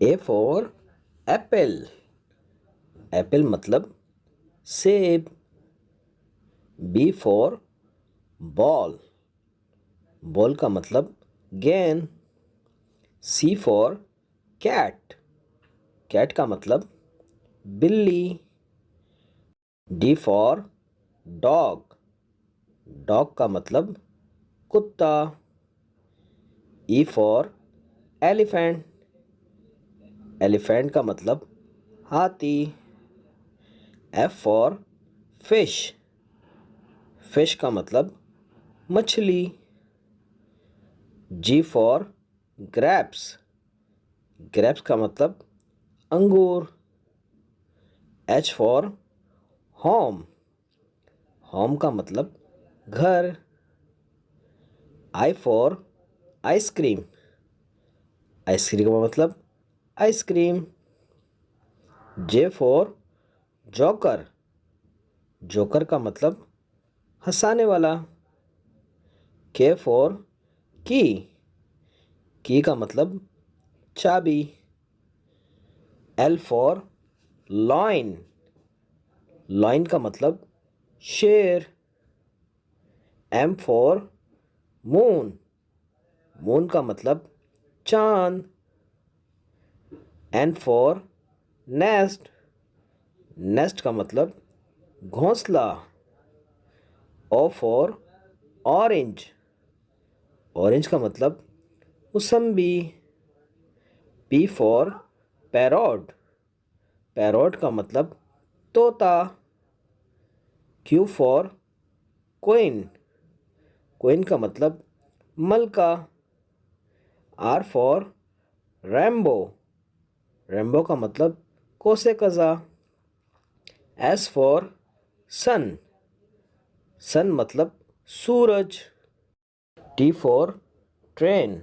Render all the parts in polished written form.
A for Apple. Apple मतलब सेब। B for ball. Ball का मतलब गेंद। सी फॉर कैट। कैट का मतलब बिल्ली। D for dog. डॉग का मतलब कुत्ता। E for elephant. एलिफेंट का मतलब हाथी। F for fish. फिश का मतलब मछली। जी फॉर ग्रेप्स। ग्रेप्स का मतलब अंगूर। H for home. होम का मतलब घर। I for ice cream. आइसक्रीम का मतलब ice cream. J for joker. Joker का मतलब हंसाने वाला। के फॉर की। की का मतलब चाबी। L for lion. लॉइन का मतलब शेर। M for moon. मून का मतलब चांद। N for nest. नेस्ट का मतलब घोंसला। O for orange. ऑरेंज का मतलब मौसम्बी। P for parrot. पैरोट का मतलब तोता। Q for queen. क्वीन का मतलब मलका। Are for Rambo. रैम्बो का मतलब कोसे कज़ा। S for sun. सन मतलब सूरज। T for train.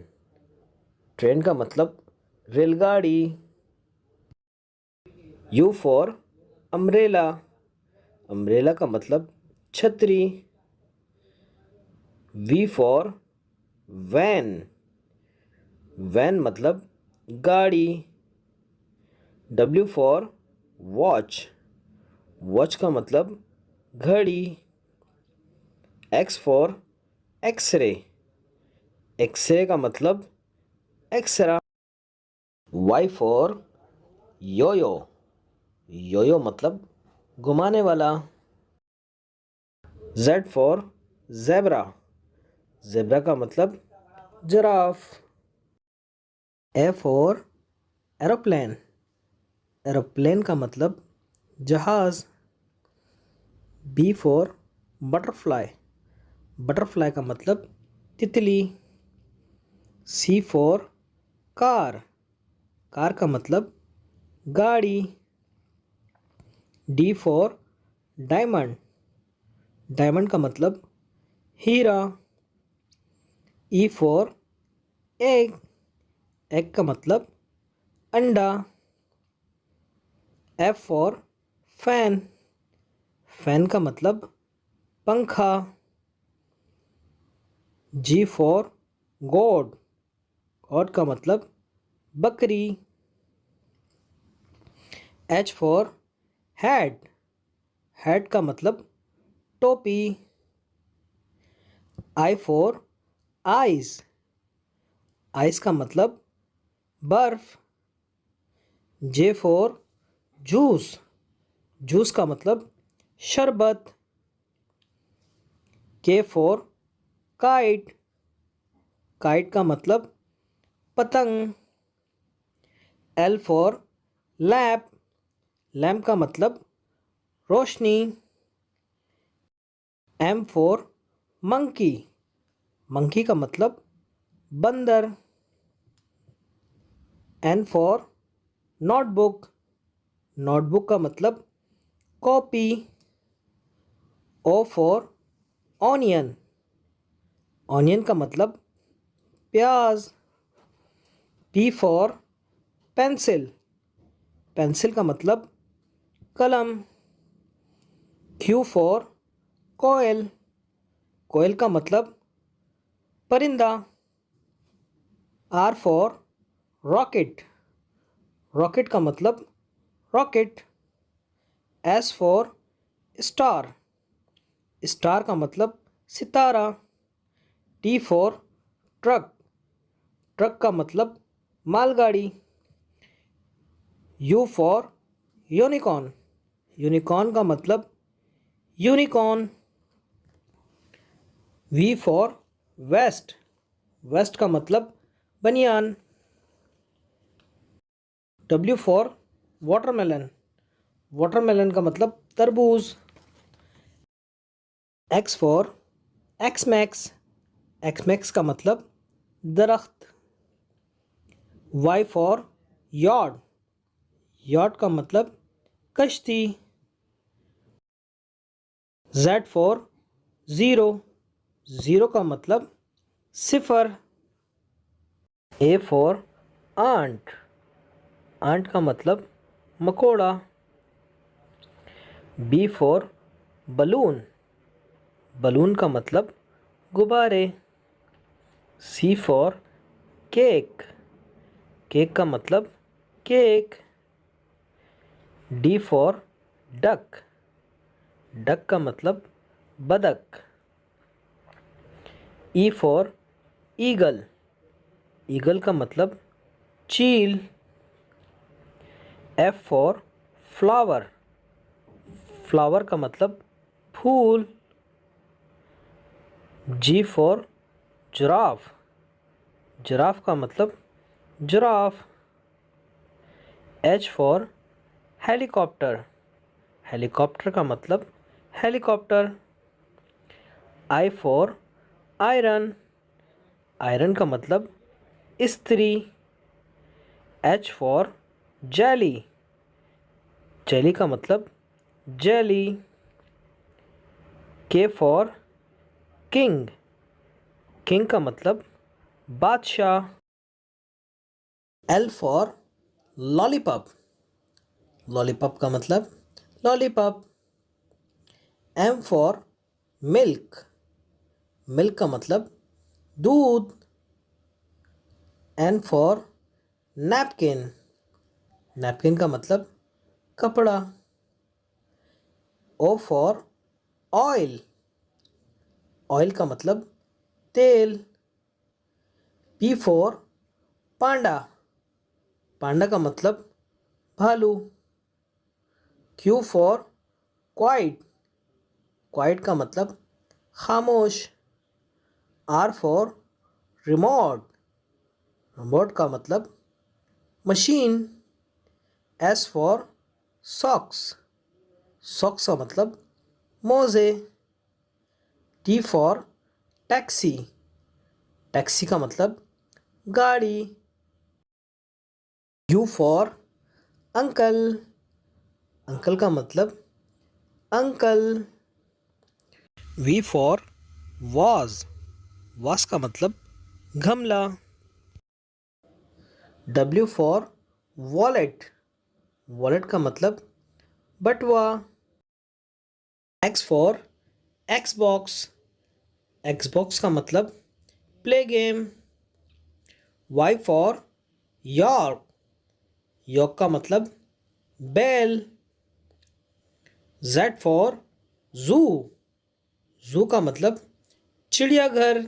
ट्रेन का मतलब रेलगाड़ी। You for umbrella. अम्ब्रेला का मतलब छतरी। We for van. वैन मतलब गाड़ी। W for watch. वॉच का मतलब घड़ी। X for x ray. एक्सरे का मतलब एक्सरा। Y for yoyo. योयो मतलब घुमाने वाला। Z for zebra. जेब्रा का मतलब giraffe. A for aeroplane. Aeroplane का मतलब जहाज। B for butterfly. बटरफ्लाई का मतलब तितली। सी फॉर कार। कार का मतलब गाड़ी। D for diamond. डायमंड का मतलब हीरा। E for egg. एग का मतलब अंडा। F for fan. फैन का मतलब पंखा। जी फॉर गॉड। गॉड का मतलब बकरी। H for hat. हैट का मतलब टोपी। I for ice. आइस का मतलब बर्फ। J for juice. जूस का मतलब शरबत। के फॉर काइट। काइट का मतलब पतंग। L for lamp. लैम्प का मतलब रोशनी। M for monkey. मंकी का मतलब बंदर। N for notebook. नोटबुक का मतलब copy. O for onion. Onion का मतलब प्याज। P for pencil. पेंसिल का मतलब कलम। क्यू फॉर कोयल। कोयल का मतलब परिंदा। Are for rocket. रॉकेट का मतलब rocket. S for star, star का मतलब सितारा। टी फॉर ट्रक, ट्रक का मतलब मालगाड़ी। यू फॉर यूनिकॉर्न, यूनिकॉर्न का मतलब unicorn. V for vest, vest का मतलब बनियान। डब्ल्यू फॉर वाटरमेलन, वाटरमेलन का मतलब तरबूज। X for x max, x max का मतलब दरख्त। वाई फॉर यॉट, यॉट का मतलब कश्ती। जेड फॉर ज़ीरो, ज़ीरो का मतलब सिफर। ए फॉर आंट, आंट का मतलब मकोड़ा। बी फॉर बलून, बलून का मतलब गुब्बारे। सी फॉर केक, केक का मतलब cake. D for duck, duck का मतलब बदक। ई फॉर ईगल, ईगल का मतलब चील। एफ फॉर फ्लावर, फ्लावर का मतलब फूल। जी फॉर जिराफ, जिराफ का मतलब giraffe. H for helicopter, helicopter का मतलब helicopter. I for iron, iron का मतलब इस्त्री। एच फॉर जेली, जेली का मतलब जेली। के फॉर किंग, किंग का मतलब बादशाह। एल फॉर लॉलीपॉप, लॉलीपॉप का मतलब lollipop. M for milk, milk का मतलब दूध। एन फॉर नैपकिन, नैपकिन का मतलब कपड़ा। ओ फॉर ऑयल, ऑयल का मतलब तेल। पी फॉर पांडा, पांडा का मतलब भालू। क्यू फॉर क्वाइट, क्वाइट का मतलब खामोश। आर फॉर रिमोट, रिमोट का मतलब machine. S for socks, socks का मतलब मोज़े। टी फॉर टैक्सी, टैक्सी का मतलब गाड़ी। यू फॉर अंकल, अंकल का मतलब uncle. V for vase, vase का मतलब गमला। डब्ल्यू फॉर वॉलेट, वॉलेट का मतलब बटुआ। एक्स फॉर एक्सबॉक्स, एक्सबॉक्स का मतलब play game. Y for York, York का मतलब बैल। जेड फॉर जू, जू का मतलब चिड़ियाघर।